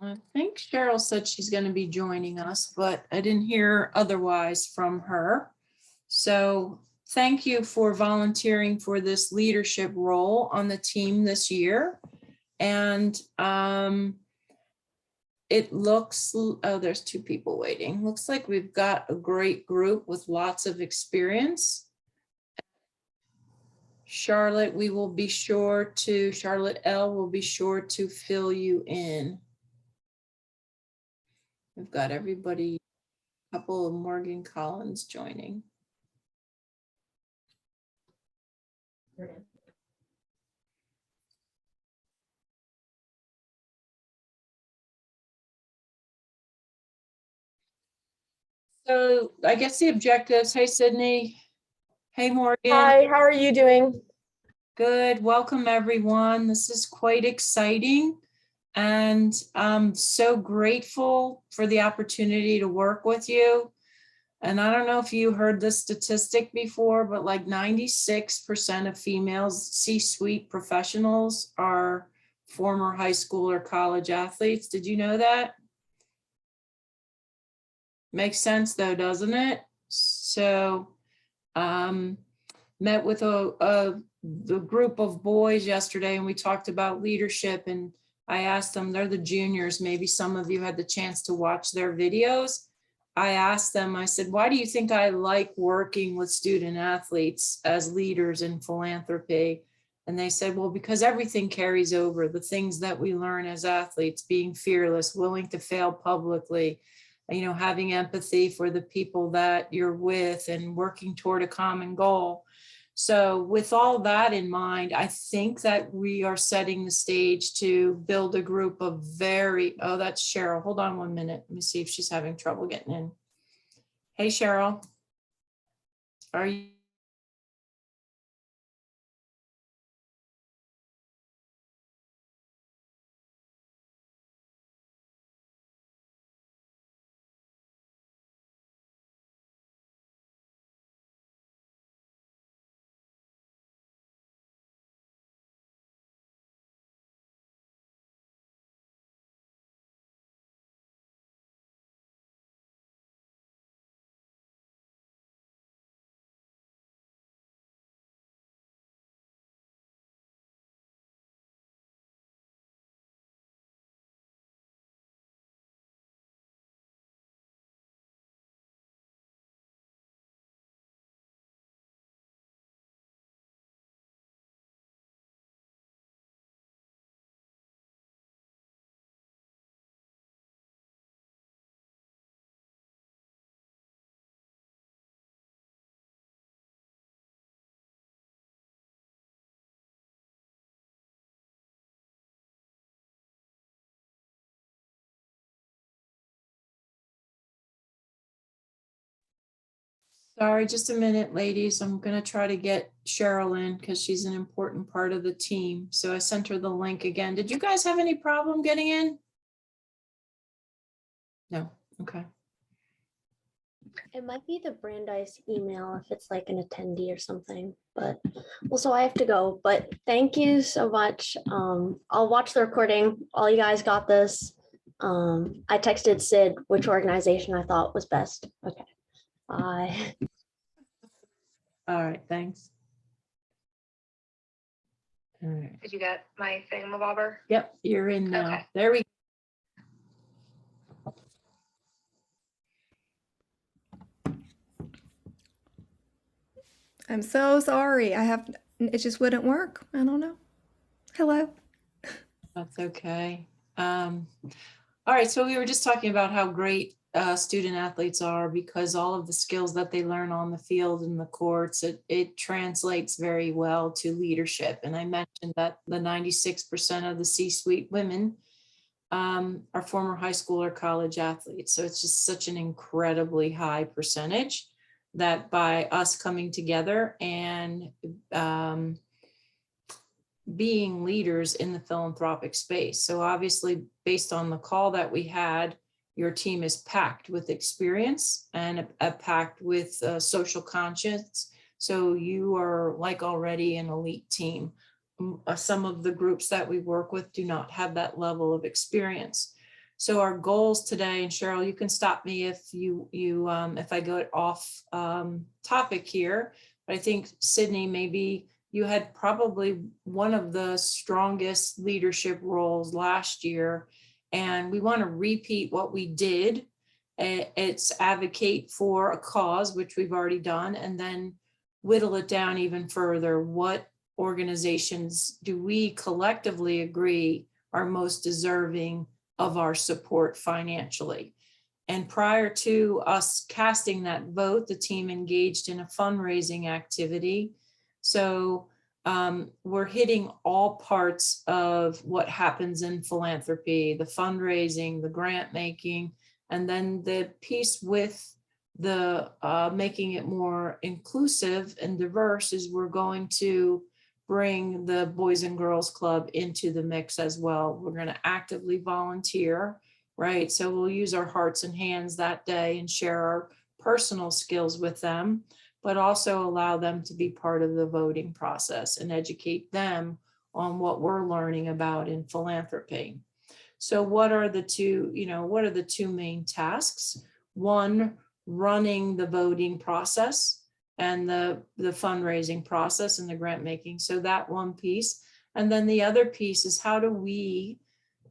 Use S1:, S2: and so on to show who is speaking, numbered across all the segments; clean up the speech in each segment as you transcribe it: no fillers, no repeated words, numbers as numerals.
S1: I think Cheryl said she's going to be joining us, but I didn't hear otherwise from her. So thank you for volunteering for this leadership role on the team this year. And it looks, oh, there's 2 people waiting. Looks like we've got a great group with lots of experience. Charlotte, we will be sure to, Charlotte L will be sure to fill you in. We've got everybody, a couple of Morgan Collins joining. So I guess the objectives, hey, Sydney. Hey, Morgan.
S2: Hi, how are you doing?
S1: Good. Welcome, everyone. This is quite exciting. And I'm so grateful for the opportunity to work with you. And I don't know if you heard this statistic before, but like 96% of females C-suite professionals are former high school or college athletes. Did you know that? Makes sense though, doesn't it? So met with the group of boys yesterday and we talked about leadership, and I asked them, they're the juniors, maybe some of you had the chance to watch their videos. I asked them, I said, why do you think I like working with student athletes as leaders in philanthropy? And they said, well, because everything carries over, the things that we learn as athletes, being fearless, willing to fail publicly, you know, having empathy for the people that you're with and working toward a common goal. So with all that in mind, I think that we are setting the stage to build a group of very, oh, that's Cheryl. Hold on 1 minute. Let me see if she's having trouble getting in. Hey, Cheryl. Are you? Sorry, just a minute, ladies. I'm going to try to get Cheryl in because she's an important part of the team. So I sent her the link again. Did you guys have any problem getting in? No. Okay.
S2: It might be the Brandeis email if it's like an attendee or something, but also I have to go, but thank you so much. I'll watch the recording. All you guys got this. I texted Sid which organization I thought was best. Okay. Bye.
S1: All right. Thanks. All right.
S3: Did you get my thingamabobber?
S1: Yep. You're in now.
S3: Okay.
S1: There we go.
S4: I'm so sorry. It just wouldn't work. I don't know. Hello.
S1: That's okay. All right. So we were just talking about how great student athletes are because all of the skills that they learn on the field and the courts, it translates very well to leadership. And I mentioned that the 96% of the C-suite women are former high school or college athletes. So it's just such an incredibly high percentage that by us coming together and being leaders in the philanthropic space. So obviously, based on the call that we had, your team is packed with experience and packed with social conscience. So you are like already an elite team. Some of the groups that we work with do not have that level of experience. So our goals today, and Cheryl, you can stop me if if I go off topic here, but I think Sydney, maybe you had probably one of the strongest leadership roles last year, and we want to repeat what we did. It's advocate for a cause, which we've already done, and then whittle it down even further. What organizations do we collectively agree are most deserving of our support financially? And prior to us casting that vote, the team engaged in a fundraising activity. So we're hitting all parts of what happens in philanthropy, the fundraising, the grant making, and then the piece with the making it more inclusive and diverse is we're going to bring the Boys and Girls Club into the mix as well. We're going to actively volunteer, right? So we'll use our hearts and hands that day and share our personal skills with them, but also allow them to be part of the voting process and educate them on what we're learning about in philanthropy. So what are the two main tasks? One, running the voting process and the fundraising process and the grant making. So that one piece. And then the other piece is how do we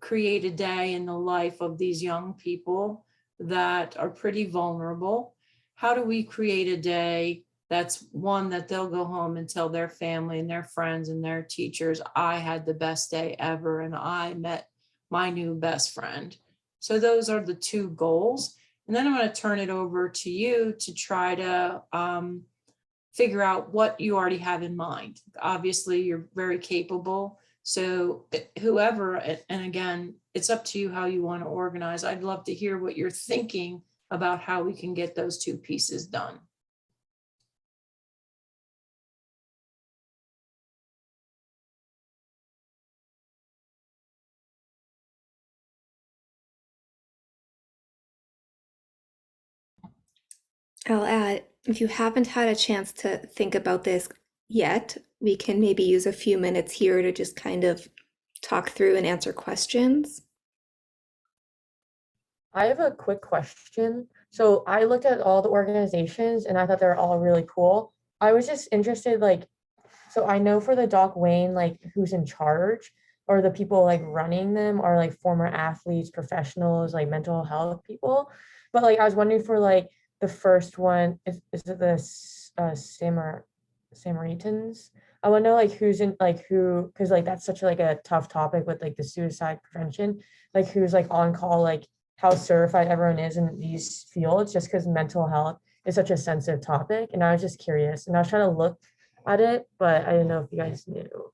S1: create a day in the life of these young people that are pretty vulnerable? How do we create a day that's one that they'll go home and tell their family and their friends and their teachers, I had the best day ever and I met my new best friend. So those are the two goals. And then I'm going to turn it over to you to try to figure out what you already have in mind. Obviously, you're very capable. So whoever, and again, it's up to you how you want to organize. I'd love to hear what you're thinking about how we can get those two pieces done.
S4: I'll add, if you haven't had a chance to think about this yet, we can maybe use a few minutes here to just kind of talk through and answer questions.
S5: I have a quick question. So I looked at all the organizations and I thought they were all really cool. I was just interested, so I know for the Doc Wayne, who's in charge or the people running them are former athletes, professionals, mental health people. But I was wondering for the first one, is it the Samaritans? I want to know who's in who, because that's such a tough topic with the suicide prevention, who's on call, how certified everyone is in these fields, just because mental health is such a sensitive topic. And I was just curious, and I was trying to look at it, but I didn't know if you guys knew.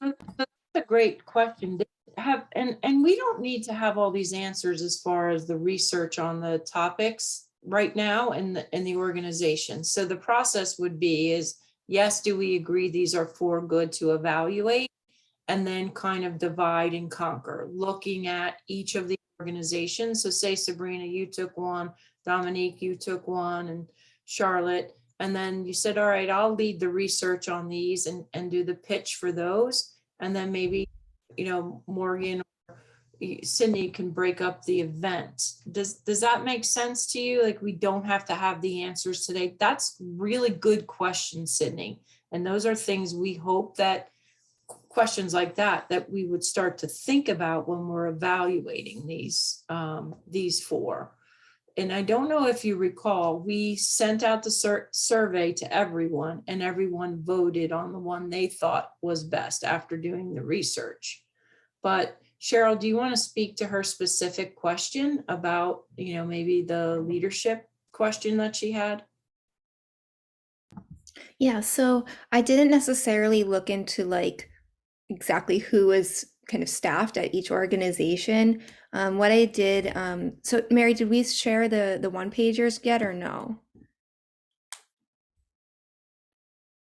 S1: That's a great question. And we don't need to have all these answers as far as the research on the topics right now in the organization. So the process would be is, yes, do we agree these are for good to evaluate? And then kind of divide and conquer, looking at each of the organizations. So say, Sabrina, you took one, Dominique, you took one, and Charlotte. And then you said, all right, I'll lead the research on these and do the pitch for those. And then maybe, Morgan or Cindy can break up the event. Does that make sense to you? We don't have to have the answers today. That's really good question, Sydney. And those are things we hope that questions like that we would start to think about when we're evaluating these four. And I don't know if you recall, we sent out the survey to everyone and everyone voted on the one they thought was best after doing the research. But Cheryl, do you want to speak to her specific question about, maybe the leadership question that she had?
S4: Yeah, so I didn't necessarily look into exactly who was kind of staffed at each organization. What I did, so Mary, did we share the one pagers yet or no?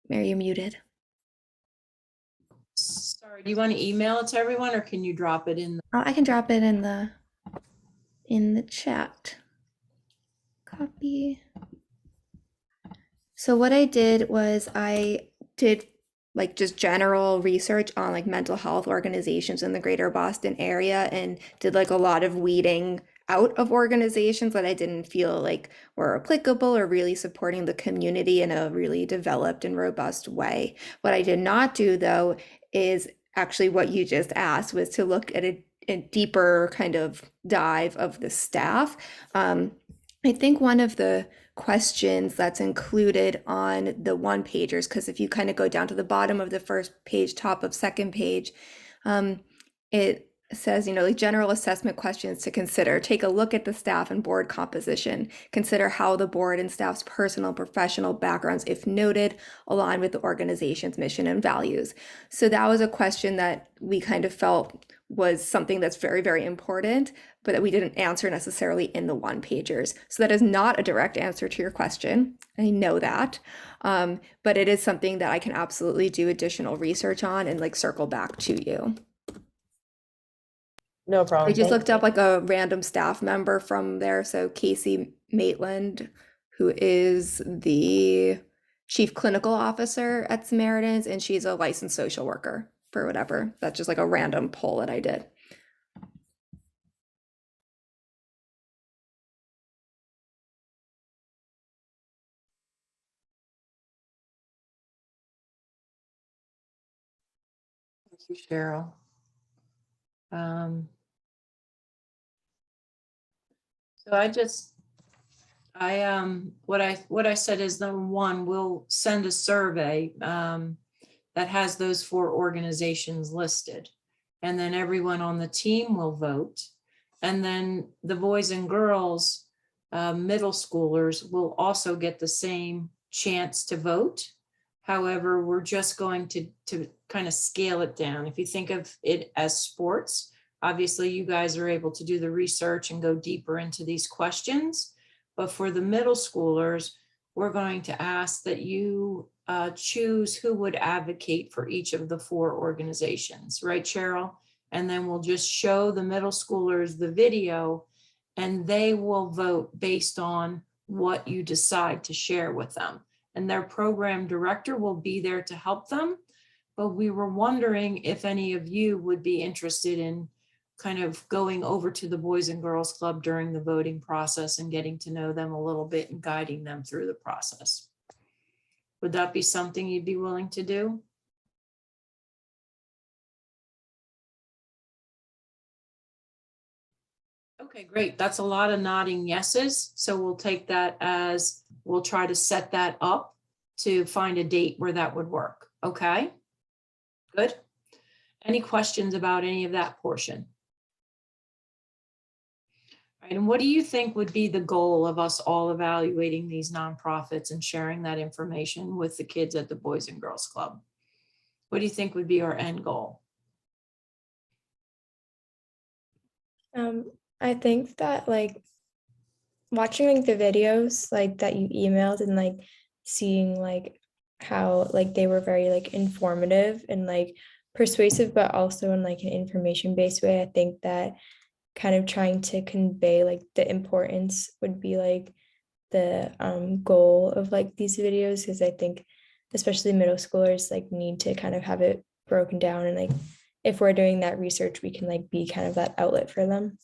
S4: Mary, you're muted.
S1: Sorry, do you want to email it to everyone or can you drop it in?
S4: I can drop it in the chat. Copy. So what I did was I did like just general research on like mental health organizations in the greater Boston area and did like a lot of weeding out of organizations that I didn't feel like were applicable or really supporting the community in a really developed and robust way. What I did not do though is actually what you just asked, was to look at a deeper kind of dive of the staff. I think one of the questions that's included on the one pagers, because if you kind of go down to the bottom of the first page, top of second page, it says, like general assessment questions to consider. Take a look at the staff and board composition. Consider how the board and staff's personal and professional backgrounds, if noted, align with the organization's mission and values. So that was a question that we kind of felt was something that's very, very important, but that we didn't answer necessarily in the one pagers. So that is not a direct answer to your question. I know that, but it is something that I can absolutely do additional research on and like circle back to you.
S5: No problem.
S4: I just
S5: Thank
S4: looked
S5: you.
S4: up like a random staff member from there. So Casey Maitland, who is the chief clinical officer at Samaritans, and she's a licensed social worker for whatever. That's just like a random poll that I did.
S1: Thank you, Cheryl. So what I said is, number one, we'll send a survey that has those 4 organizations listed. And then everyone on the team will vote. And then the boys and girls, middle schoolers will also get the same chance to vote. However, we're just going to kind of scale it down. If you think of it as sports, obviously you guys are able to do the research and go deeper into these questions. But for the middle schoolers, we're going to ask that you choose who would advocate for each of the 4 organizations, right, Cheryl? And then we'll just show the middle schoolers the video and they will vote based on what you decide to share with them. And their program director will be there to help them. But we were wondering if any of you would be interested in kind of going over to the Boys and Girls Club during the voting process and getting to know them a little bit and guiding them through the process. Would that be something you'd be willing to do? Okay, great. That's a lot of nodding yeses. So we'll take that as, we'll try to set that up to find a date where that would work. Okay, good. Any questions about any of that portion? All right, and what do you think would be the goal of us all evaluating these nonprofits and sharing that information with the kids at the Boys and Girls Club? What do you think would be our end goal?
S6: I think that like watching like the videos like that you emailed and like seeing like how like they were very like informative and like persuasive, but also in like an information-based way. I think that kind of trying to convey like the importance would be like the goal of like these videos, because I think especially middle schoolers like need to kind of have it broken down, and like if we're doing that research, we can like be kind of that outlet for them.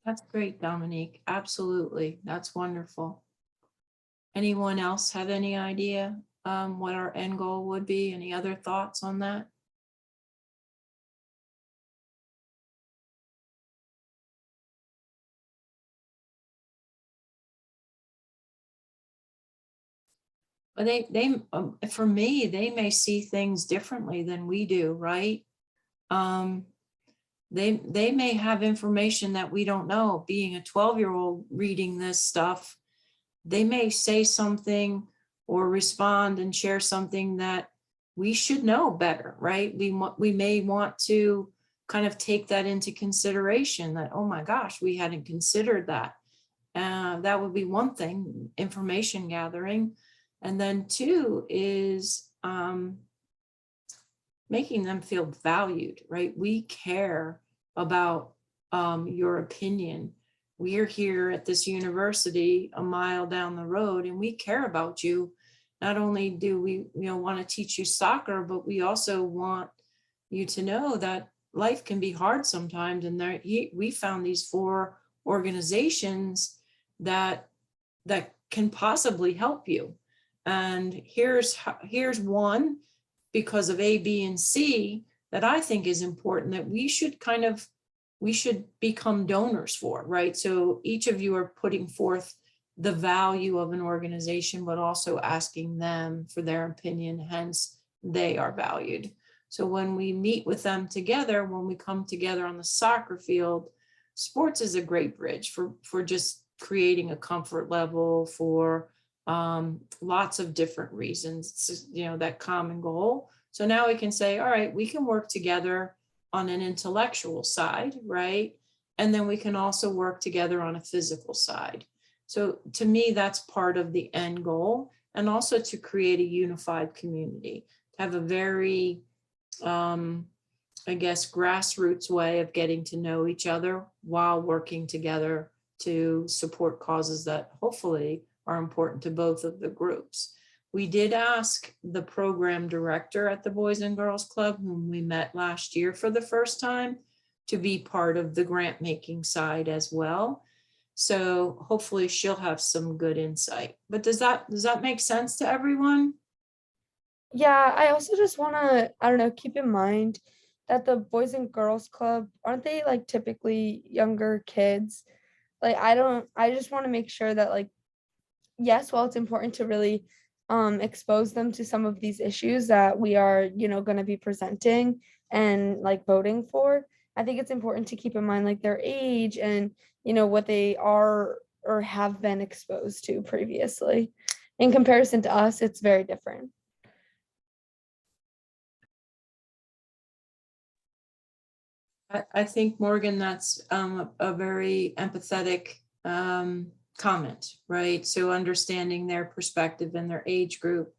S1: That's great, Dominique. Absolutely. That's wonderful. Anyone else have any idea what our end goal would be? Any other thoughts on that? Well, for me, they may see things differently than we do, right? They may have information that we don't know. Being a 12-year-old reading this stuff, they may say something or respond and share something that we should know better, right? We may want to kind of take that into consideration, that, oh my gosh, we hadn't considered that. That would be one thing, information gathering. And then 2 is making them feel valued, right? We care about your opinion. We are here at this university a mile down the road and we care about you. not only do we, want to teach you soccer, but we also want you to know that life can be hard sometimes. And we found these 4 organizations that can possibly help you. And here's one, because of A, B, and C, that I think is important, that we should become donors for, right? So each of you are putting forth the value of an organization, but also asking them for their opinion, hence they are valued. So when we meet with them together, when we come together on the soccer field, sports is a great bridge for just creating a comfort level for lots of different reasons. It's, that common goal. So now we can say, all right, we can work together on an intellectual side, right? And then we can also work together on a physical side. So to me, that's part of the end goal, and also to create a unified community, to have a very, I guess, grassroots way of getting to know each other while working together to support causes that hopefully are important to both of the groups. We did ask the program director at the Boys and Girls Club, whom we met last year for the first time, to be part of the grant making side as well. So hopefully she'll have some good insight. But does that make sense to everyone?
S6: Yeah, I also just want to, I don't know, keep in mind that the Boys and Girls Club, aren't they like typically younger kids? Like, I just want to make sure that, like, yes, while it's important to really expose them to some of these issues that we are, going to be presenting and like voting for, I think it's important to keep in mind like their age and, what they are or have been exposed to previously. In comparison to us, it's very different.
S1: I think, Morgan, that's a very empathetic comment, right? So understanding their perspective and their age group.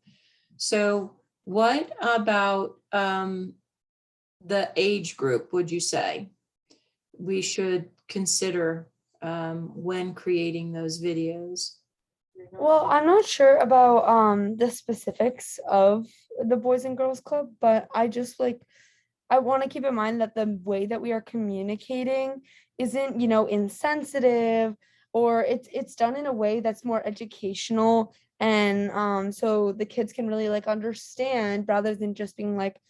S1: So what about the age group would you say we should consider when creating those videos?
S6: Well, I'm not sure about the specifics of the Boys and Girls Club, but I want to keep in mind that the way that we are communicating isn't, insensitive, or it's done in a way that's more educational, and so the kids can really like understand, rather than just being like,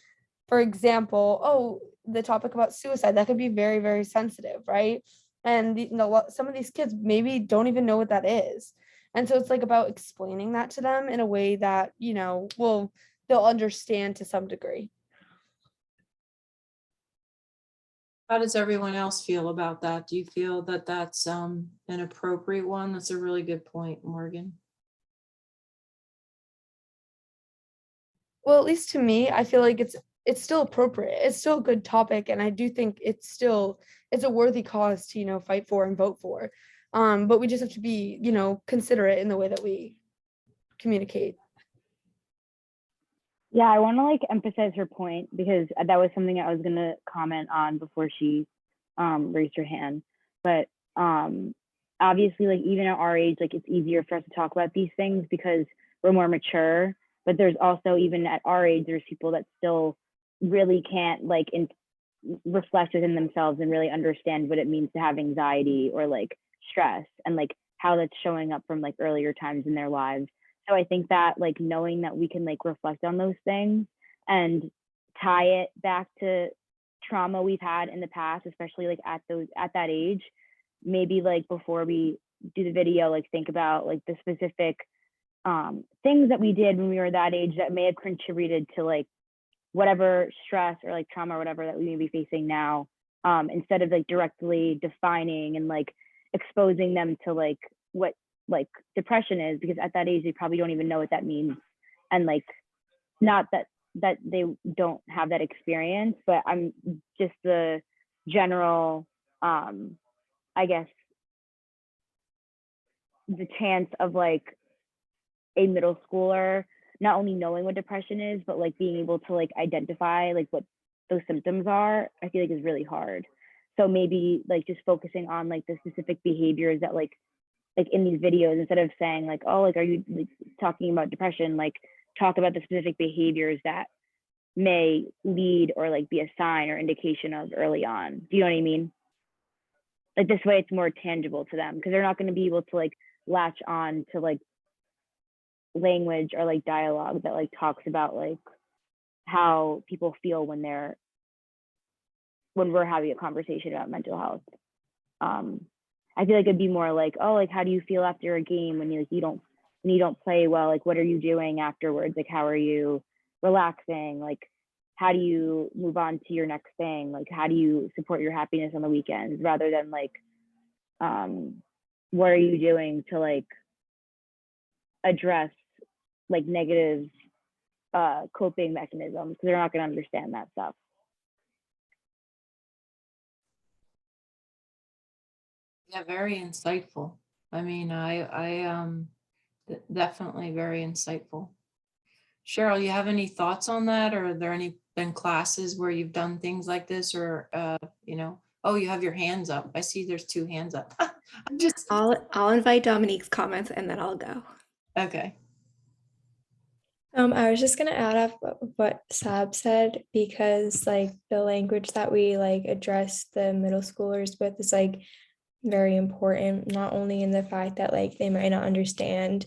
S6: for example, oh, the topic about suicide, that could be very, very sensitive, right? And some of these kids maybe don't even know what that is. And so it's like about explaining that to them in a way that, they'll understand to some degree.
S1: How does everyone else feel about that? Do you feel that that's an appropriate one? That's a really good point, Morgan.
S6: Well, at least to me, I feel like it's still appropriate. It's still a good topic, and I do think it's a worthy cause to, fight for and vote for. But we just have to be, considerate in the way that we communicate.
S7: Yeah, I want to like emphasize her point, because that was something I was going to comment on before she raised her hand. But obviously, like, even at our age, like, it's easier for us to talk about these things because we're more mature. But there's also, even at our age, there's people that still really can't like reflect within themselves and really understand what it means to have anxiety or like stress, and like how that's showing up from like earlier times in their lives. So I think that like knowing that we can like reflect on those things and tie it back to trauma we've had in the past, especially like at that age, maybe like before we do the video, like think about like the specific things that we did when we were that age that may have contributed to like whatever stress or like trauma or whatever that we may be facing now, instead of like directly defining and like exposing them to like what like depression is, because at that age they probably don't even know what that means. And like, not that they don't have that experience, but I'm just the general I guess the chance of like a middle schooler not only knowing what depression is, but like being able to like identify like what those symptoms are, I feel like is really hard. So maybe like just focusing on like the specific behaviors that like like in these videos, instead of saying like, oh, like, are you like, talking about depression? Like, talk about the specific behaviors that may lead or like be a sign or indication of early on. Do you know what I mean? Like this way it's more tangible to them, because they're not going to be able to like latch on to like language or like dialogue that like talks about like how people feel when we're having a conversation about mental health. I feel like it'd be more like, oh, like, how do you feel after a game when you don't play well? Like, what are you doing afterwards? Like, how are you relaxing? Like, how do you move on to your next thing? Like, how do you support your happiness on the weekends, rather than like, what are you doing to like address like negative coping mechanisms? Because they're not going to understand that stuff.
S1: Yeah, very insightful. I mean, definitely very insightful. Cheryl, you have any thoughts on that? Or are there been classes where you've done things like this, or, oh, you have your hands up. I see there's 2 hands up. I'm just,
S4: I'll invite Dominique's comments and then I'll go.
S1: okay.
S6: I was just gonna add up what Sab said, because like the language that we like address the middle schoolers with is like very important, not only in the fact that like they might not understand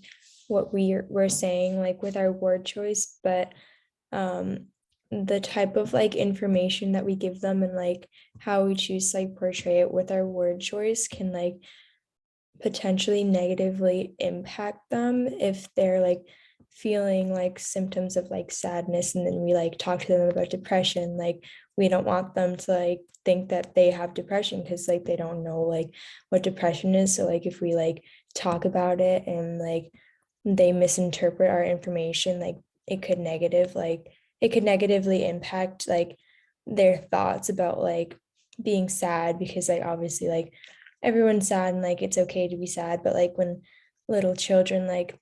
S6: what we're saying like with our word choice, but the type of like information that we give them and like how we choose to like portray it with our word choice can like potentially negatively impact them if they're like feeling like symptoms of like sadness, and then we like talk to them about depression. Like we don't want them to like think that they have depression, because like they don't know like what depression is. So like if we like talk about it and like they misinterpret our information, like it could negatively impact like their thoughts about like being sad, because like obviously like everyone's sad and like it's okay to be sad, but like when little children like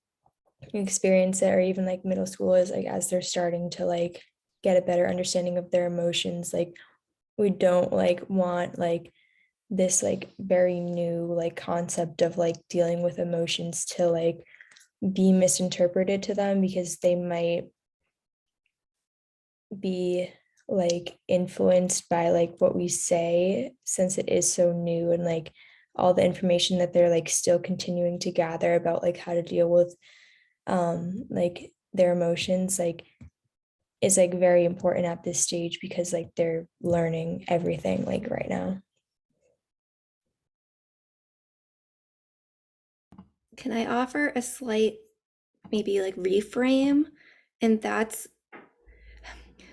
S6: experience it, or even like middle schoolers, like as they're starting to like get a better understanding of their emotions, like we don't like want like this like very new like concept of like dealing with emotions to like be misinterpreted to them, because they might be like influenced by like what we say, since it is so new, and like all the information that they're like still continuing to gather about like how to deal with like their emotions like is like very important at this stage, because like they're learning everything like right now.
S4: Can I offer a slight, maybe like reframe? And that's,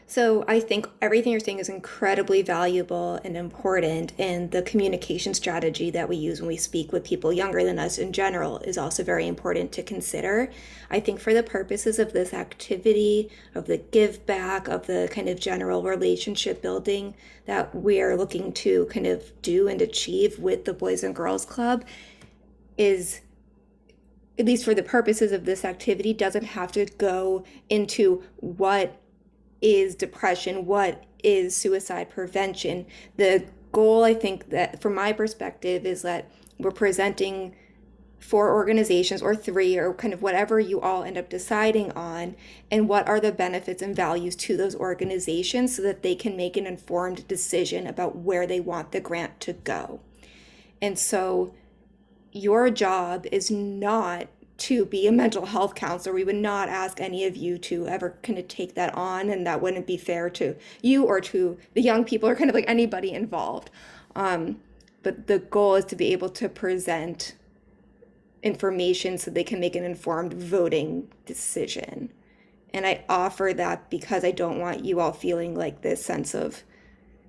S4: so I think everything you're saying is incredibly valuable and important, and the communication strategy that we use when we speak with people younger than us in general is also very important to consider. I think for the purposes of this activity, of the give back, of the kind of general relationship building that we're looking to kind of do and achieve with the Boys and Girls Club, is, at least for the purposes of this activity, doesn't have to go into what is depression, what is suicide prevention. The goal, I think, that from my perspective, is that we're presenting 4 organizations or 3 or kind of whatever you all end up deciding on, and what are the benefits and values to those organizations, so that they can make an informed decision about where they want the grant to go. And so your job is not to be a mental health counselor. We would not ask any of you to ever kind of take that on, and that wouldn't be fair to you or to the young people or kind of like anybody involved. But the goal is to be able to present information so they can make an informed voting decision. And I offer that because I don't want you all feeling like this sense of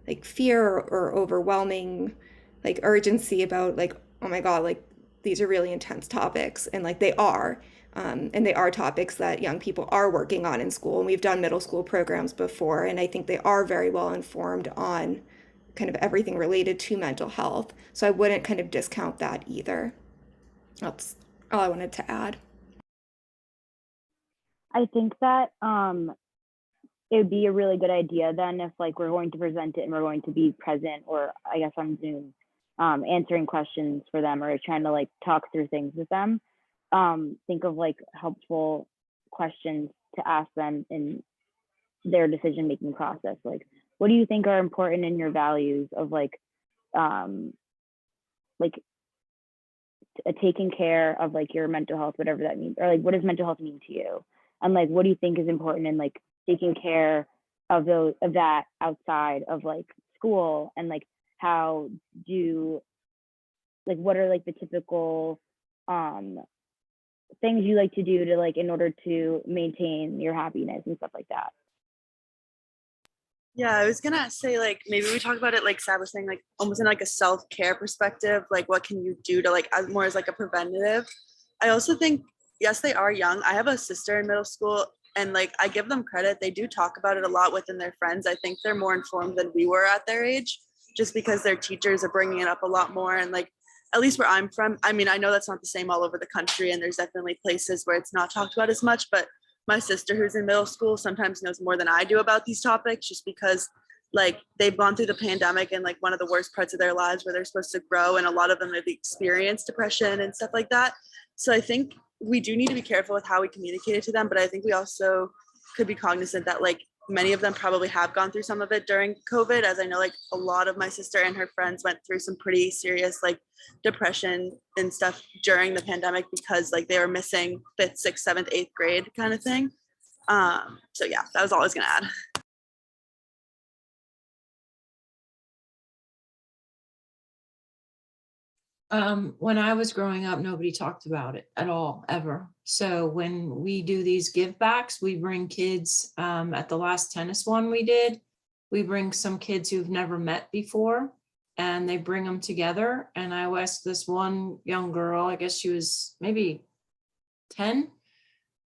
S4: like fear or overwhelming like urgency about like, oh my God, like these are really intense topics, and like they are, and they are topics that young people are working on in school, and we've done middle school programs before, and I think they are very well informed on kind of everything related to mental health. So I wouldn't kind of discount that either. That's all I wanted to add.
S7: I think that it would be a really good idea then if like we're going to present it and we're going to be present, or I guess on Zoom, answering questions for them or trying to like talk through things with them, think of like helpful questions to ask them in their decision-making process. Like, what do you think are important in your values of like taking care of like your mental health, whatever that means, or like what does mental health mean to you, and like what do you think is important in like taking care of that outside of like school, and like how do like what are like the typical things you like to do to like in order to maintain your happiness and stuff like that.
S8: Yeah, I was gonna say like maybe we talk about it like Sab was saying, like almost in like a self-care perspective, like what can you do to like as more as like a preventative. I also think yes, they are young. I have a sister in middle school and like I give them credit. They do talk about it a lot within their friends. I think they're more informed than we were at their age, just because their teachers are bringing it up a lot more. And like at least where I'm from, I mean, I know that's not the same all over the country, and there's definitely places where it's not talked about as much, but my sister who's in middle school sometimes knows more than I do about these topics, just because like they've gone through the pandemic and like one of the worst parts of their lives where they're supposed to grow, and a lot of them have experienced depression and stuff like that. So I think we do need to be careful with how we communicate it to them, but I think we also could be cognizant that like many of them probably have gone through some of it during COVID, as I know like a lot of my sister and her friends went through some pretty serious like depression and stuff during the pandemic because like they were missing 5th, 6th, 7th, 8th grade kind of thing. So yeah, that was all I was gonna add.
S1: When I was growing up, nobody talked about it at all, ever. So when we do these give backs, we bring kids, at the last tennis one we did, we bring some kids who've never met before and they bring them together. And I asked this one young girl, I guess she was maybe 10.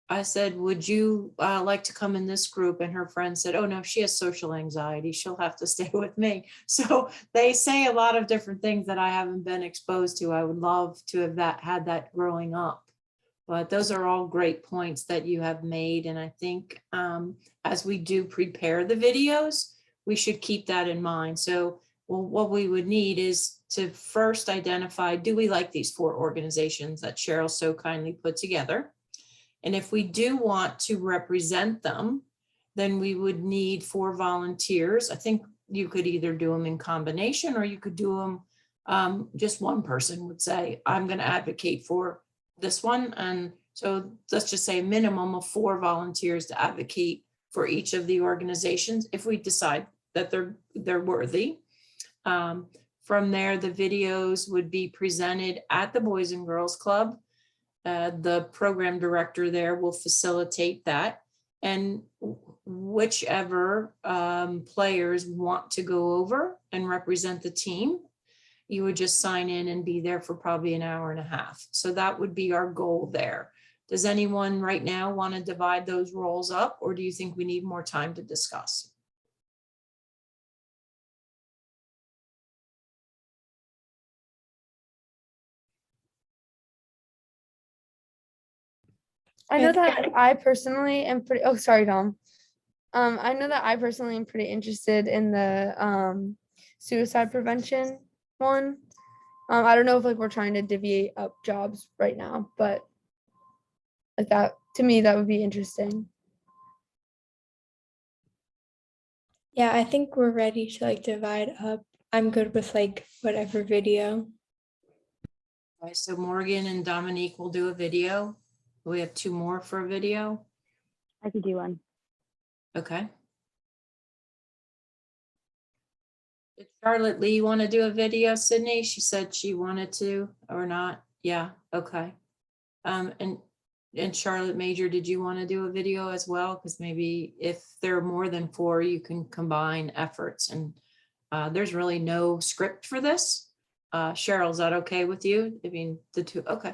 S1: I said, would you like to come in this group? And her friend said, oh no, she has social anxiety. She'll have to stay with me. So they say a lot of different things that I haven't been exposed to. I would love to have had that growing up. But those are all great points that you have made. And I think as we do prepare the videos, we should keep that in mind. So what we would need is to first identify, do we like these 4 organizations that Cheryl so kindly put together? And if we do want to represent them, then we would need 4 volunteers. I think you could either do them in combination or you could do them, just one person would say, I'm going to advocate for this one. And so let's just say a minimum of 4 volunteers to advocate for each of the organizations if we decide that they're worthy. From there, the videos would be presented at the Boys and Girls Club. The program director there will facilitate that, and whichever players want to go over and represent the team, you would just sign in and be there for probably an hour and a half. So that would be our goal there. Does anyone right now want to divide those roles up, or do you think we need more time to discuss?
S6: I know that I personally am pretty, oh, sorry, Dom. I know that I personally am pretty interested in the suicide prevention one. I don't know if like we're trying to divvy up jobs right now, but like that, to me, that would be interesting. Yeah, I think we're ready to like divide up. I'm good with like whatever video.
S1: Okay, so Morgan and Dominique will do a video. We have 2 more for a video.
S7: I could do one.
S1: Okay. Did Charlotte Lee want to do a video, Sydney? She said she wanted to or not. Yeah, okay. And Charlotte Major, did you want to do a video as well? Because maybe if there are more than 4, you can combine efforts. And there's really no script for this. Cheryl, is that okay with you? I mean, the 2, okay.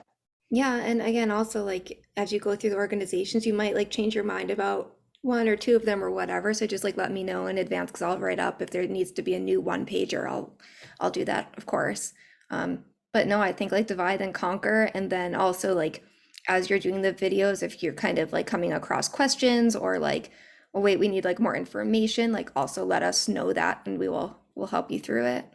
S4: Yeah, and again, also like as you go through the organizations, you might like change your mind about 1 or 2 of them or whatever. So just like let me know in advance because I'll write up if there needs to be a new 1-pager. I'll do that, of course. But no, I think like divide and conquer, and then also like as you're doing the videos, if you're kind of like coming across questions or like, oh wait, we need like more information, like also let us know that and we'll help you through it.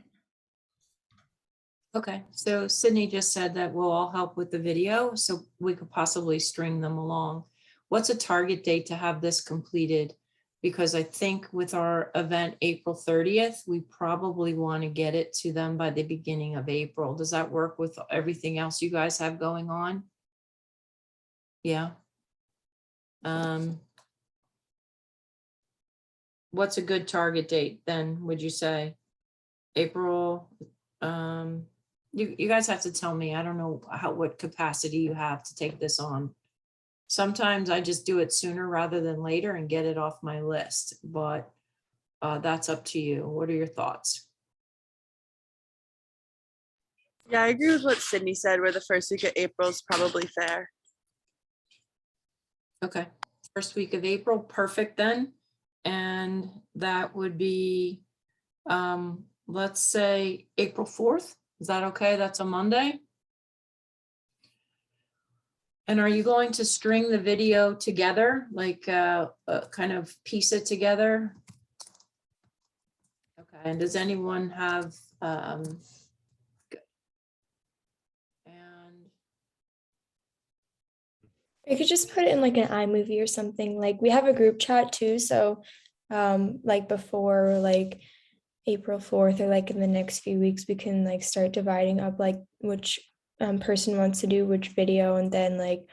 S1: Okay, so Sydney just said that we'll all help with the video, so we could possibly string them along. What's a target date to have this completed? Because I think with our event April 30th, we probably want to get it to them by the beginning of April. Does that work with everything else you guys have going on? Yeah. What's a good target date then, would you say? April, you guys have to tell me. I don't know what capacity you have to take this on. Sometimes I just do it sooner rather than later and get it off my list, but that's up to you. What are your thoughts?
S8: Yeah, I agree with what Sydney said, where the first week of April is probably fair.
S1: Okay, first week of April, perfect then. And that would be, let's say April 4th. Is that okay? That's a Monday. And are you going to string the video together, like kind of piece it together? Okay, and does anyone have, good. And
S6: You could just put it in like an iMovie or something. Like we have a group chat too, so like before like April 4th or like in the next few weeks, we can like start dividing up like which person wants to do which video, and then like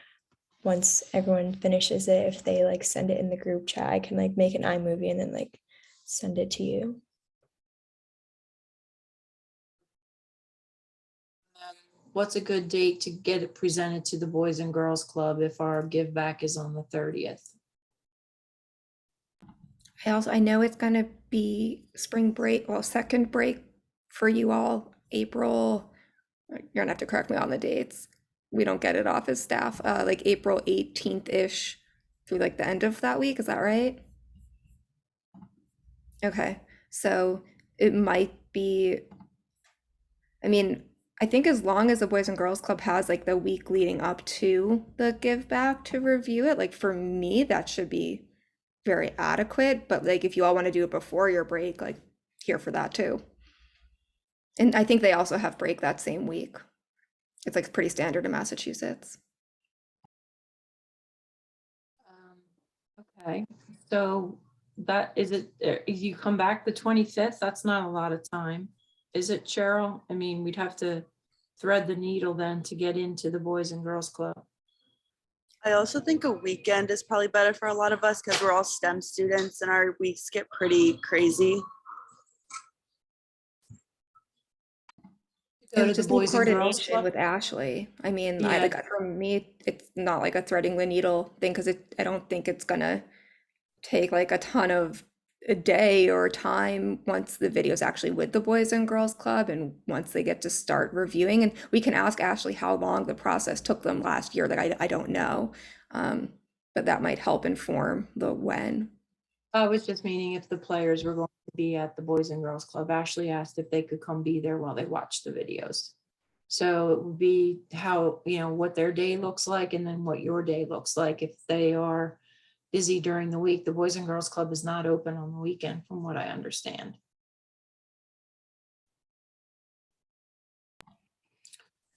S6: once everyone finishes it, if they like send it in the group chat, I can like make an iMovie and then like send it to you.
S1: what's a good date to get it presented to the Boys and Girls Club if our give back is on the 30th?
S4: I know it's gonna be spring break, well, second break for you all, April. You're gonna have to correct me on the dates. We don't get it off as staff, like April 18th-ish through like the end of that week, is that right? Okay, so it might be, I mean, I think as long as the Boys and Girls Club has like the week leading up to the give back to review it, like for me, that should be very adequate. But like if you all want to do it before your break, like here for that too. And I think they also have break that same week. It's like pretty standard in Massachusetts.
S1: Okay, so that is it. If you come back the 25th, that's not a lot of time. Is it, Cheryl? I mean, we'd have to thread the needle then to get into the Boys and Girls Club.
S8: I also think a weekend is probably better for a lot of us because we're all STEM students and our weeks get pretty crazy.
S1: Go to the
S4: Just need
S1: Boys and Girls
S4: coordination
S1: Club.
S4: with Ashley. I mean, I
S1: Yeah.
S4: like for me, it's not like a threading the needle thing because I don't think it's gonna take like a ton of a day or time once the video's actually with the Boys and Girls Club and once they get to start reviewing. And we can ask Ashley how long the process took them last year. Like I don't know, but that might help inform the when.
S1: I was just meaning if the players were going to be at the Boys and Girls Club. Ashley asked if they could come be there while they watch the videos. So it would be how, what their day looks like and then what your day looks like. If they are busy during the week, the Boys and Girls Club is not open on the weekend, from what I understand.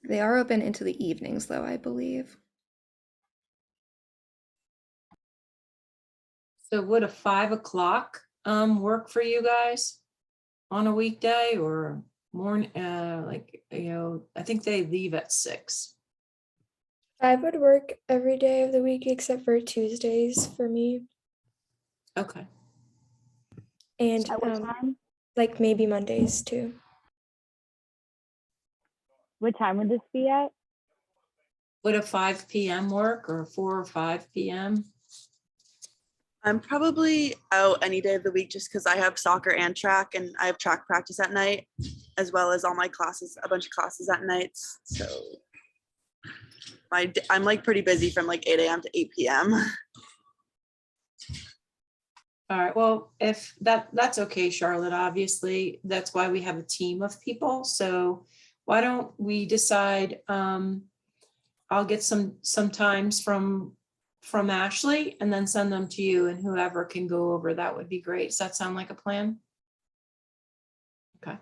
S4: They are open into the evenings though, I believe.
S1: So would a 5 o'clock work for you guys on a weekday or morning? I think they leave at 6.
S6: I would work every day of the week except for Tuesdays for me,
S1: Okay.
S6: and
S7: At what time?
S6: like maybe Mondays too.
S7: What time would this be at?
S1: Would a 5 p.m. work or 4 or 5 p.m.?
S8: I'm probably out any day of the week just because I have soccer and track and I have track practice at night, as well as all my classes, a bunch of classes at nights. So I'm like pretty busy from like 8 a.m. to 8 p.m.
S1: All right, well, if that's okay, Charlotte, obviously, that's why we have a team of people. So why don't we decide, I'll get some times from Ashley and then send them to you, and whoever can go over, that would be great. Does that sound like a plan? Okay.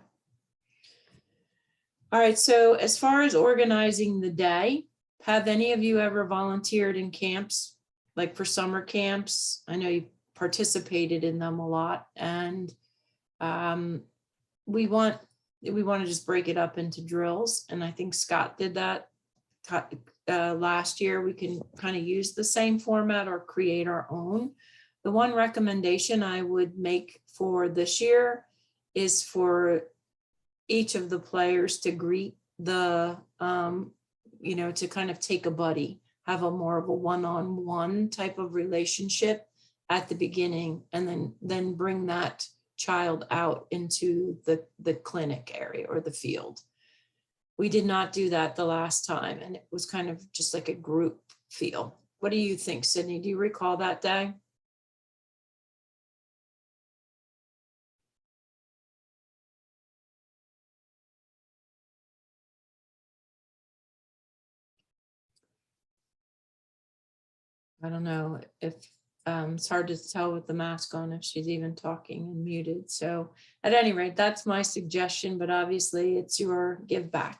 S1: All right, so as far as organizing the day, have any of you ever volunteered in camps, like for summer camps? I know you participated in them a lot, and we want to just break it up into drills, and I think Scott did that last year. We can kind of use the same format or create our own. The one recommendation I would make for this year is for each of the players to greet the, to kind of take a buddy, have a more of a one-on-one type of relationship at the beginning, and then bring that child out into the clinic area or the field. We did not do that the last time, and it was kind of just like a group feel. What do you think, Sydney? Do you recall that day? I don't know if it's hard to tell with the mask on if she's even talking and muted. So at any rate, that's my suggestion, but obviously it's your give back.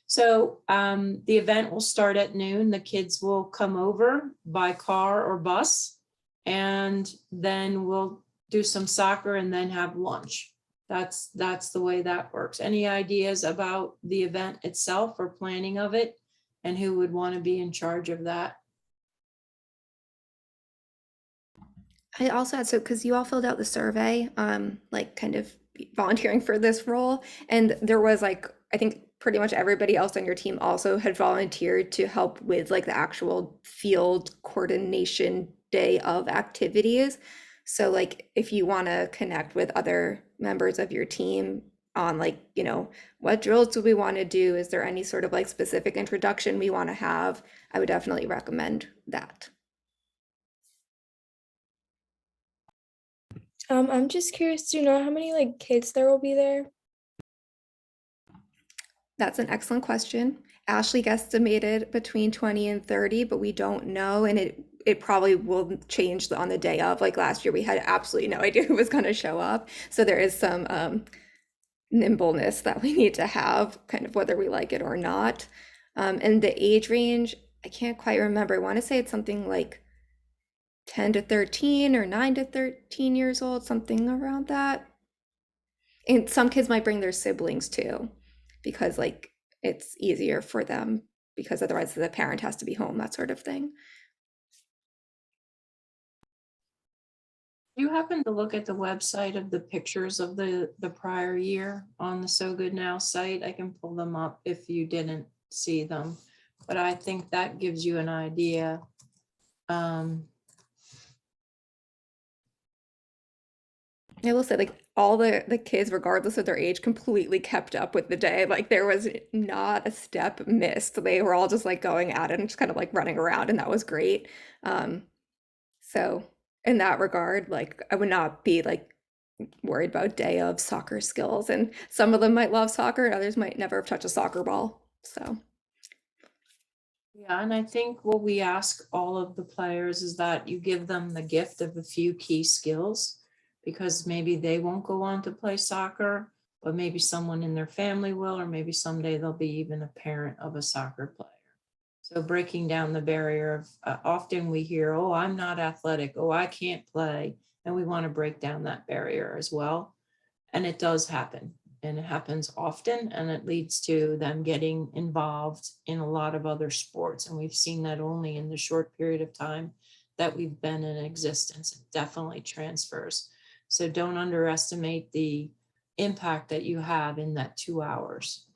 S1: So the event will start at noon. The kids will come over by car or bus, and then we'll do some soccer and then have lunch. That's the way that works. Any ideas about the event itself or planning of it, and who would want to be in charge of that?
S4: I also had, so because you all filled out the survey, like kind of volunteering for this role, and there was like, I think pretty much everybody else on your team also had volunteered to help with like the actual field coordination day of activities. So like if you want to connect with other members of your team on like, what drills do we want to do? Is there any sort of like specific introduction we want to have? I would definitely recommend that.
S6: I'm just curious, do you know how many like kids there will be there?
S4: That's an excellent question. Ashley guesstimated between 20 and 30, but we don't know. And it probably will change on the day of. Like last year, we had absolutely no idea who was going to show up. So there is some nimbleness that we need to have, kind of whether we like it or not. And the age range, I can't quite remember. I want to say it's something like 10 to 13 or 9 to 13 years old, something around that. And some kids might bring their siblings too, because like it's easier for them, because otherwise the parent has to be home, that sort of thing.
S1: You happen to look at the website of the pictures of the prior year on the So Good Now site? I can pull them up if you didn't see them, but I think that gives you an idea.
S4: I will say, like, all the kids, regardless of their age, completely kept up with the day. Like there was not a step missed. They were all just like going at it and just kind of like running around, and that was great. So in that regard, like I would not be like worried about day of soccer skills. And some of them might love soccer, and others might never have touched a soccer ball. So
S1: Yeah, and I think what we ask all of the players is that you give them the gift of a few key skills, because maybe they won't go on to play soccer, but maybe someone in their family will, or maybe someday they'll be even a parent of a soccer player. So breaking down the barrier of often we hear, oh, I'm not athletic, oh, I can't play. And we want to break down that barrier as well. And it does happen, and it happens often, and it leads to them getting involved in a lot of other sports. And we've seen that only in the short period of time that we've been in existence. It definitely transfers. So don't underestimate the impact that you have in that 2 hours.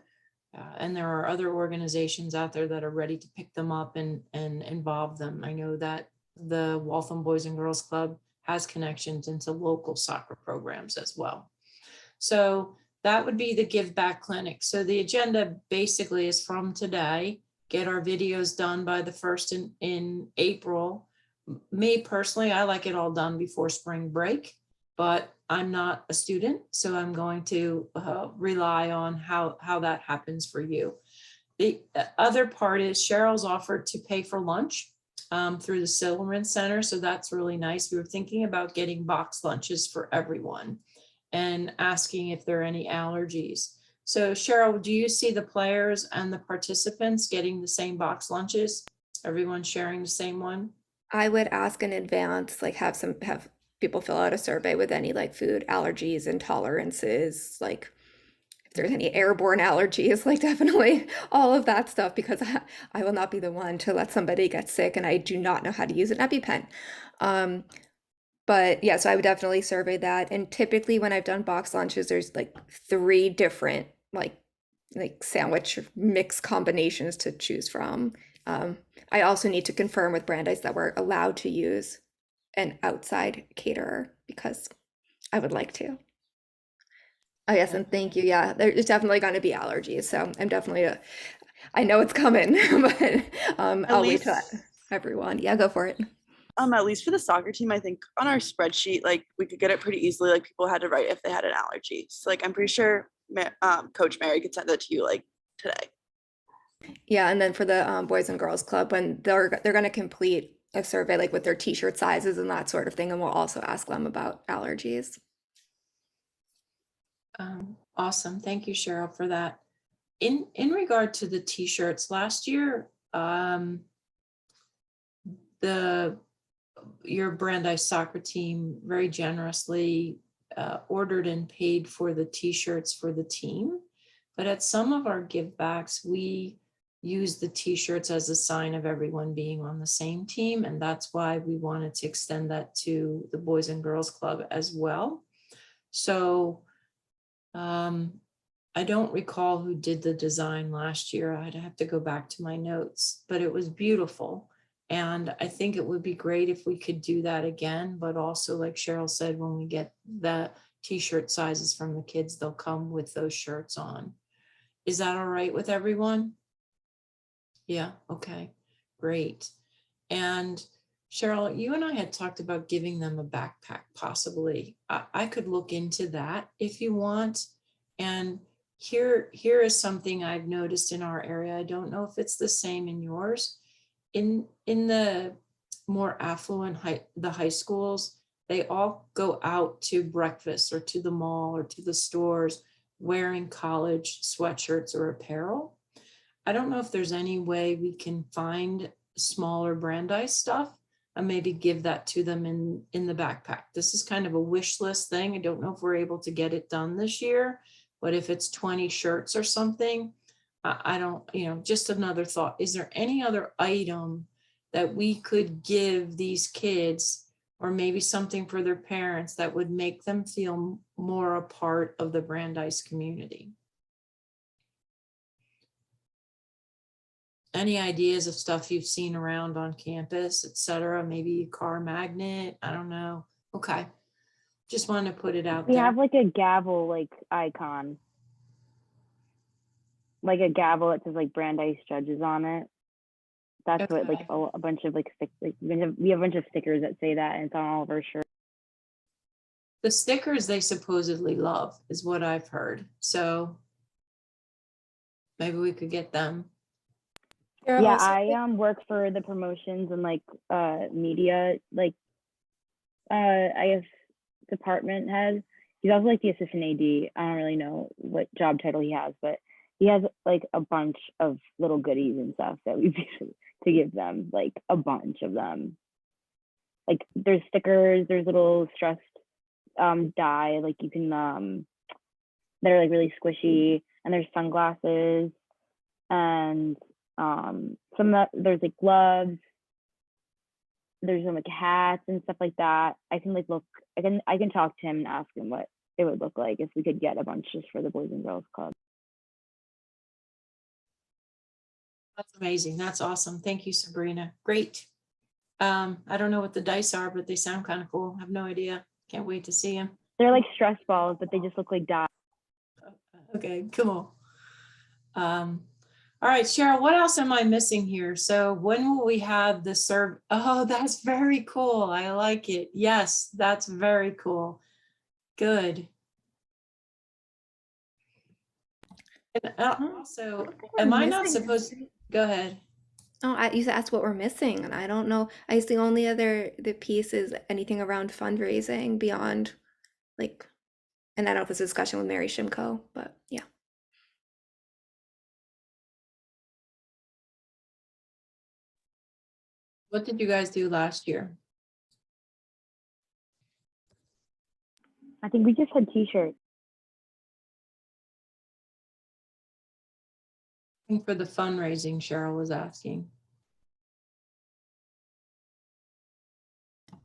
S1: And there are other organizations out there that are ready to pick them up and involve them. I know that the Waltham Boys and Girls Club has connections into local soccer programs as well. So that would be the Give Back Clinic. So the agenda basically is from today, get our videos done by the 1st in April. Me personally, I like it all done before spring break, but I'm not a student, so I'm going to rely on how that happens for you. The other part is Cheryl's offered to pay for lunch through the Silverman Center, so that's really nice. We were thinking about getting box lunches for everyone and asking if there are any allergies. So Cheryl, do you see the players and the participants getting the same box lunches? Everyone sharing the same one?
S4: I would ask in advance, like have people fill out a survey with any like food allergies, intolerances, like if there's any airborne allergies, like definitely all of that stuff, because I will not be the one to let somebody get sick and I do not know how to use an EpiPen. But yeah, so I would definitely survey that. And typically when I've done box lunches, there's like 3 different like sandwich mix combinations to choose from. I also need to confirm with Brandeis that we're allowed to use an outside caterer because I would like to. Oh yes, and thank you. Yeah, there's definitely going to be allergies, so I'm definitely I know it's coming, but I'll wait till everyone. Yeah, go for it.
S8: At least for the soccer team, I think on our spreadsheet, like we could get it pretty easily. Like people had to write if they had an allergy. So like I'm pretty sure Coach Mary could send that to you like today.
S4: Yeah, and then for the Boys and Girls Club, when they're going to complete a survey like with their t-shirt sizes and that sort of thing, and we'll also ask them about allergies.
S1: Awesome. Thank you, Cheryl, for that. In regard to the t-shirts, last year, your Brandeis soccer team very generously ordered and paid for the t-shirts for the team. But at some of our givebacks, we use the t-shirts as a sign of everyone being on the same team. And that's why we wanted to extend that to the Boys and Girls Club as well. So I don't recall who did the design last year. I'd have to go back to my notes, but it was beautiful. And I think it would be great if we could do that again, but also like Cheryl said, when we get the t-shirt sizes from the kids, they'll come with those shirts on. Is that all right with everyone? Yeah, okay, great. And Cheryl, you and I had talked about giving them a backpack, possibly. I could look into that if you want. And here is something I've noticed in our area. I don't know if it's the same in yours. In the more affluent the high schools, they all go out to breakfast or to the mall or to the stores wearing college sweatshirts or apparel. I don't know if there's any way we can find smaller Brandeis stuff and maybe give that to them in the backpack. This is kind of a wish list thing. I don't know if we're able to get it done this year, but if it's 20 shirts or something, I don't, just another thought. Is there any other item that we could give these kids, or maybe something for their parents that would make them feel more a part of the Brandeis community? Any ideas of stuff you've seen around on campus, etc.? Maybe a car magnet? I don't know. Okay. Just wanted to put it out
S7: We
S1: there.
S7: have like a gavel like icon. Like a gavel that says like Brandeis judges on it. That's what like a bunch of like we have a bunch of stickers that say that, and it's on all of our shirts.
S1: The stickers they supposedly love is what I've heard. So maybe we could get them.
S7: Yeah, I work for the promotions and like media, like I guess department head. He's also like the assistant AD. I don't really know what job title he has, but he has like a bunch of little goodies and stuff that we to give them, like a bunch of them. Like there's stickers, there's little stressed dye, like you can that are like really squishy, and there's sunglasses, and there's like gloves, there's some like hats and stuff like that. I can like look, I can talk to him and ask him what it would look like if we could get a bunch just for the Boys and Girls Club.
S1: That's amazing. That's awesome. Thank you, Sabrina. Great. I don't know what the dice are, but they sound kind of cool. I have no idea. Can't wait to see them.
S7: They're like stress balls, but they just look like dots.
S1: Okay, cool. All right, Cheryl, what else am I missing here? So when will we have the serve? Oh, that's very cool. I like it. Yes, that's very cool. Good. And also, am I not supposed to go ahead?
S4: Oh, I used to ask what we're missing, and I don't know. I guess the only the piece is anything around fundraising beyond, like, and I don't know if it's a discussion with Mary Shimko, but yeah.
S1: What did you guys do last year?
S7: I think we just had t-shirts.
S1: I think for the fundraising, Cheryl was asking.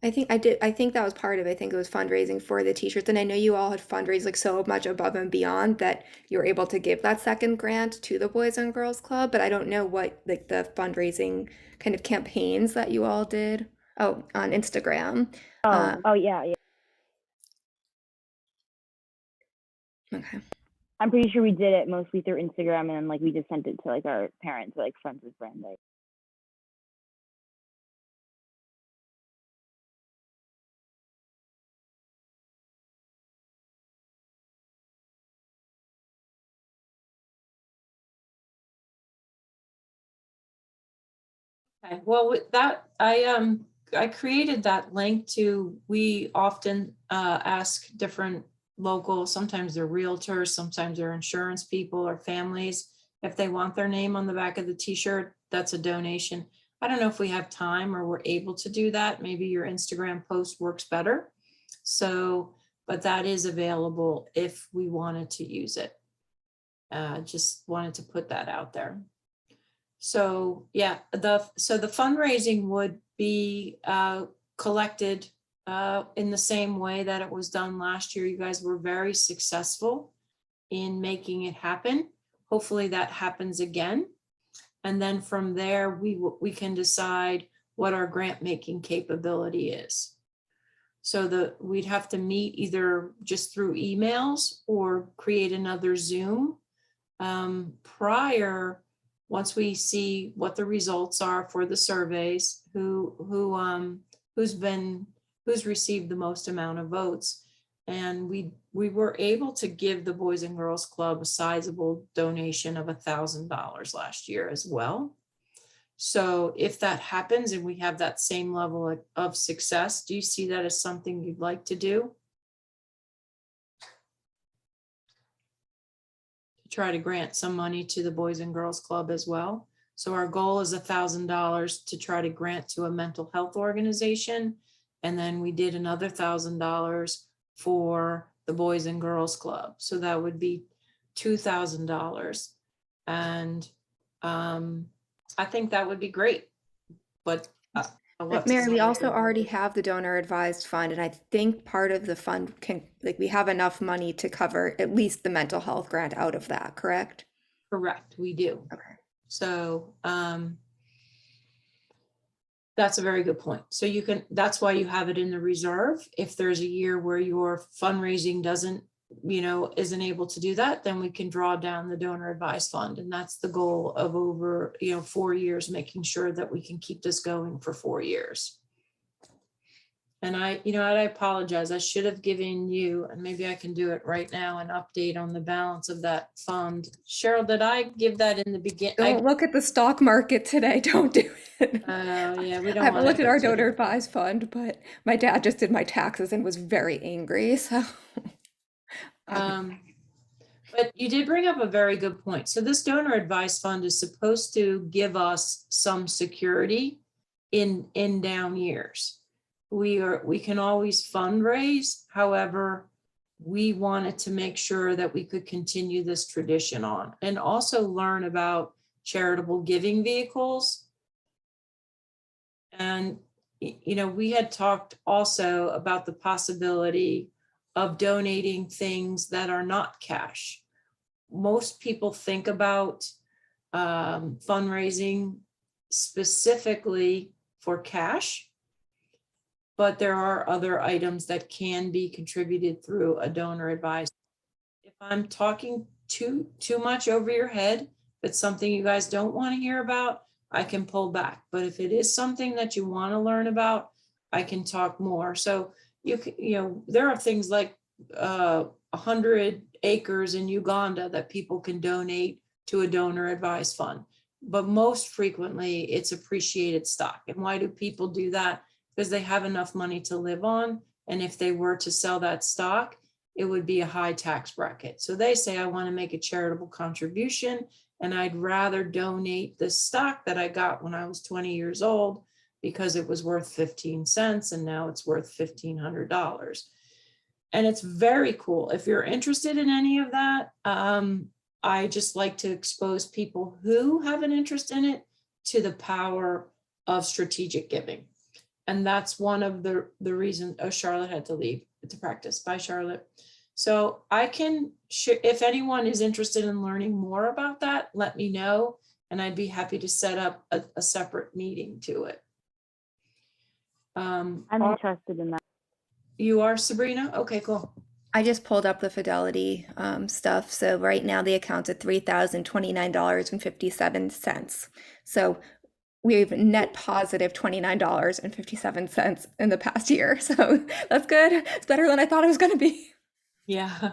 S4: I think I did. I think that was part of it. I think it was fundraising for the t-shirts. And I know you all had fundraised like so much above and beyond that you were able to give that second grant to the Boys and Girls Club. But I don't know what like the fundraising kind of campaigns that you all did. Oh, on Instagram.
S7: Oh yeah.
S4: Okay.
S7: I'm pretty sure we did it mostly through Instagram, and then like we just sent it to like our parents, or, like friends with Brandeis.
S1: Okay, well, with that, I created that link to, we often ask different local, sometimes they're realtors, sometimes they're insurance people or families. If they want their name on the back of the t-shirt, that's a donation. I don't know if we have time or we're able to do that. Maybe your Instagram post works better. So, but that is available if we wanted to use it. Just wanted to put that out there. So yeah, the fundraising would be collected in the same way that it was done last year. You guys were very successful in making it happen. Hopefully that happens again. And then from there, we can decide what our grant making capability is. So we'd have to meet either just through emails or create another Zoom once we see what the results are for the surveys, who's received the most amount of votes. And we were able to give the Boys and Girls Club a sizable donation of $1,000 last year as well. So if that happens and we have that same level of success, do you see that as something you'd like to do? Try to grant some money to the Boys and Girls Club as well. So our goal is $1,000 to try to grant to a mental health organization. And then we did another $1,000 for the Boys and Girls Club. So that would be $2,000. And I think that would be great. But
S4: Mary, we also already have the donor advised fund, and I think part of the fund can, like, we have enough money to cover at least the mental health grant out of that, correct?
S1: Correct, we do.
S4: Okay.
S1: So that's a very good point. So you can, that's why you have it in the reserve. If there's a year where your fundraising doesn't, isn't able to do that, then we can draw down the donor advised fund. And that's the goal of over, 4 years, making sure that we can keep this going for 4 years. And I apologize. I should have given you, and maybe I can do it right now, an update on the balance of that fund. Cheryl, did I give that in the beginning?
S4: Don't look at the stock market today. Don't do it.
S1: Oh, yeah, we don't
S4: I haven't
S1: want
S4: looked
S1: to
S4: at our donor advised fund, but my dad just did my taxes and was very angry. So,
S1: but you did bring up a very good point. So this donor advised fund is supposed to give us some security in down years. We can always fundraise. However, we wanted to make sure that we could continue this tradition on and also learn about charitable giving vehicles. And, we had talked also about the possibility of donating things that are not cash. Most people think about fundraising specifically for cash, but there are other items that can be contributed through a donor advised. If I'm talking too much over your head, if it's something you guys don't want to hear about, I can pull back. But if it is something that you want to learn about, I can talk more. So there are things like 100 acres in Uganda that people can donate to a donor advised fund. But most frequently it's appreciated stock. And why do people do that? Because they have enough money to live on. And if they were to sell that stock, it would be a high tax bracket. So they say, I want to make a charitable contribution and I'd rather donate the stock that I got when I was 20 years old because it was worth 15 cents and now it's worth $1,500. And it's very cool. If you're interested in any of that, I just like to expose people who have an interest in it to the power of strategic giving. And that's one of the reasons. Oh, Charlotte had to leave to practice. Bye, Charlotte. So I can share, if anyone is interested in learning more about that, let me know. And I'd be happy to set up a separate meeting to it.
S7: I'm interested in that.
S1: You are, Sabrina? Okay, cool.
S4: I just pulled up the Fidelity stuff. So right now the account's at $3,029.57. So we've net positive $29.57 in the past year. So that's good. It's better than I thought it was going to be.
S1: Yeah,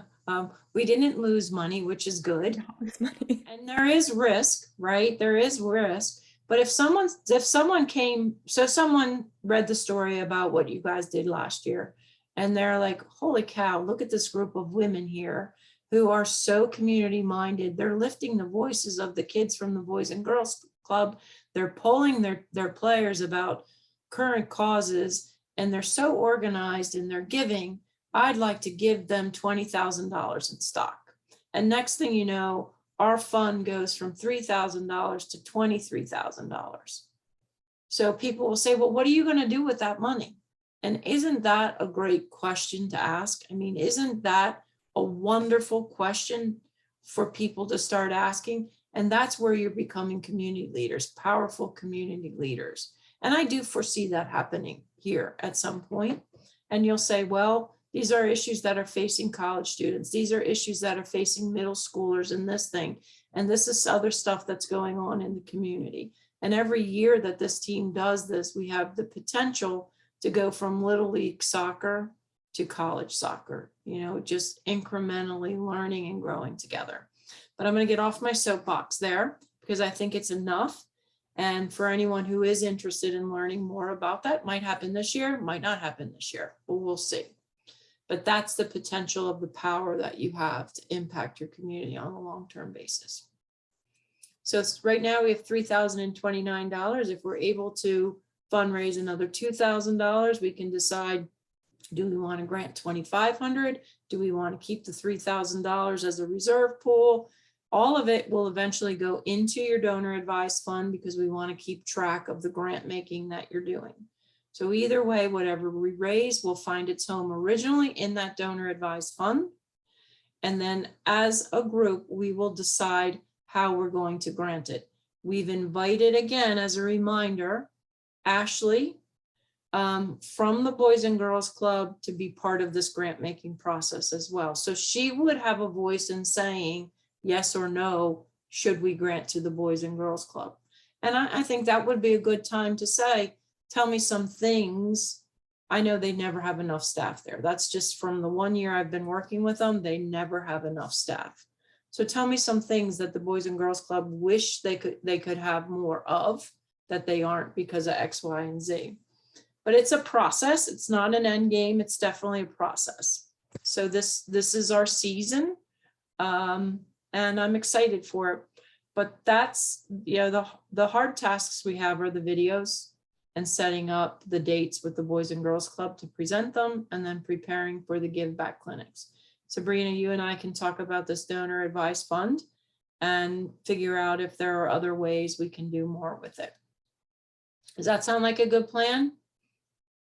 S1: we didn't lose money, which is good.
S4: It's money.
S1: And there is risk, right? There is risk. But if someone came, so someone read the story about what you guys did last year, and they're like, holy cow, look at this group of women here who are so community minded. They're lifting the voices of the kids from the Boys and Girls Club. They're polling their players about current causes, and they're so organized in their giving. I'd like to give them $20,000 in stock. And next thing you know, our fund goes from $3,000 to $23,000. So people will say, well, what are you going to do with that money? And isn't that a great question to ask? I mean, isn't that a wonderful question for people to start asking? And that's where you're becoming community leaders, powerful community leaders. And I do foresee that happening here at some point. And you'll say, well, these are issues that are facing college students. These are issues that are facing middle schoolers in this thing. And this is other stuff that's going on in the community. And every year that this team does this, we have the potential to go from Little League soccer to college soccer, you know, just incrementally learning and growing together. But I'm going to get off my soapbox there because I think it's enough. And for anyone who is interested in learning more about that, might happen this year, might not happen this year, but we'll see. But that's the potential of the power that you have to impact your community on a long-term basis. So it's, right now we have $3,029. If we're able to fundraise another $2,000, we can decide, do we want to grant $2,500? Do we want to keep the $3,000 as a reserve pool? All of it will eventually go into your donor advised fund because we want to keep track of the grant making that you're doing. So either way, whatever we raise will find its home originally in that donor advised fund. And then as a group, we will decide how we're going to grant it. We've invited, again, as a reminder, Ashley from the Boys and Girls Club to be part of this grant making process as well. So she would have a voice in saying yes or no, should we grant to the Boys and Girls Club? And I think that would be a good time to say, tell me some things. I know they never have enough staff there. That's just from the 1 year I've been working with them, they never have enough staff. So tell me some things that the Boys and Girls Club wish they could have more of, that they aren't because of X, Y, and Z. But it's a process. It's not an end game. It's definitely a process. So this is our season, and I'm excited for it. But that's, you know, the hard tasks we have are the videos and setting up the dates with the Boys and Girls Club to present them, and then preparing for the GiveBack clinics. Sabrina, you and I can talk about this donor advised fund and figure out if there are other ways we can do more with it. Does that sound like a good plan?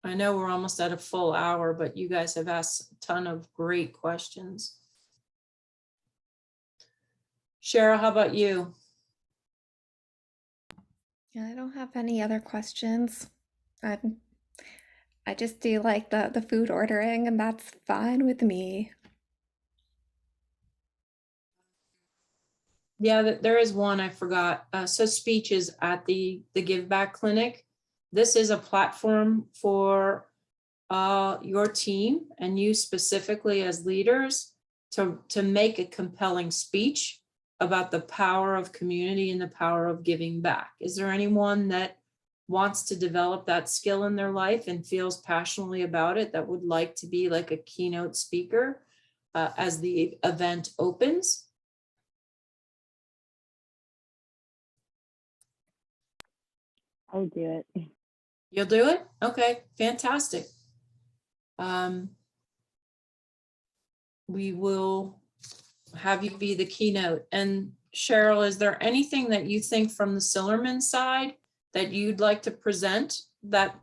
S1: I know we're almost at a full hour, but you guys have asked a ton of great questions. Cheryl, how about you?
S4: Yeah, I don't have any other questions. I just do like the food ordering, and that's fine with me.
S1: Yeah, there is one I forgot. So speeches at the GiveBack clinic. This is a platform for your team and you specifically as leaders to make a compelling speech about the power of community and the power of giving back. Is there anyone that wants to develop that skill in their life and feels passionately about it that would like to be like a keynote speaker as the event opens?
S7: I would do it.
S1: You'll do it? Okay, fantastic. We will have you be the keynote. And Cheryl, is there anything that you think from the Sillerman side that you'd like to present that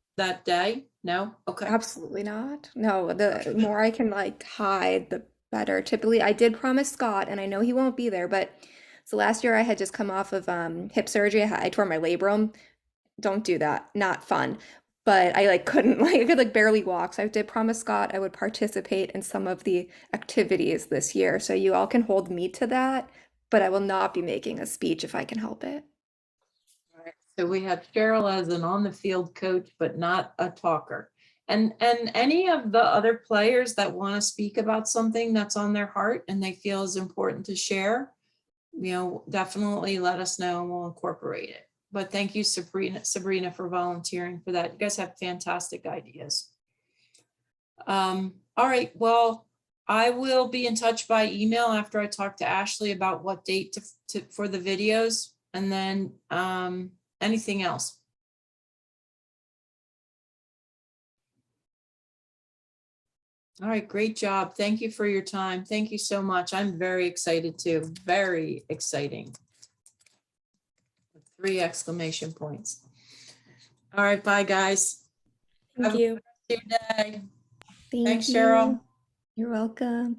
S1: day? No? Okay.
S4: Absolutely not. No, the more I can like hide, the better. Typically, I did promise Scott, and I know he won't be there, but so last year I had just come off of hip surgery. I tore my labrum. Don't do that. Not fun. But I like couldn't like I could like barely walk. So I did promise Scott I would participate in some of the activities this year. So you all can hold me to that, but I will not be making a speech if I can help it.
S1: All right. So we have Cheryl as an on-the-field coach, but not a talker. And any of the other players that want to speak about something that's on their heart and they feel is important to share, definitely let us know and we'll incorporate it. But thank you, Sabrina, for volunteering for that. You guys have fantastic ideas. All right, well, I will be in touch by email after I talk to Ashley about what date for the videos, and then anything else. All right, great job. Thank you for your time. Thank you so much. I'm very excited too. Very exciting. 3 exclamation points. All right, bye guys.
S6: Thank you.
S1: Have a good day.
S4: Thank
S1: Thanks,
S4: you.
S1: Cheryl.
S4: You're welcome.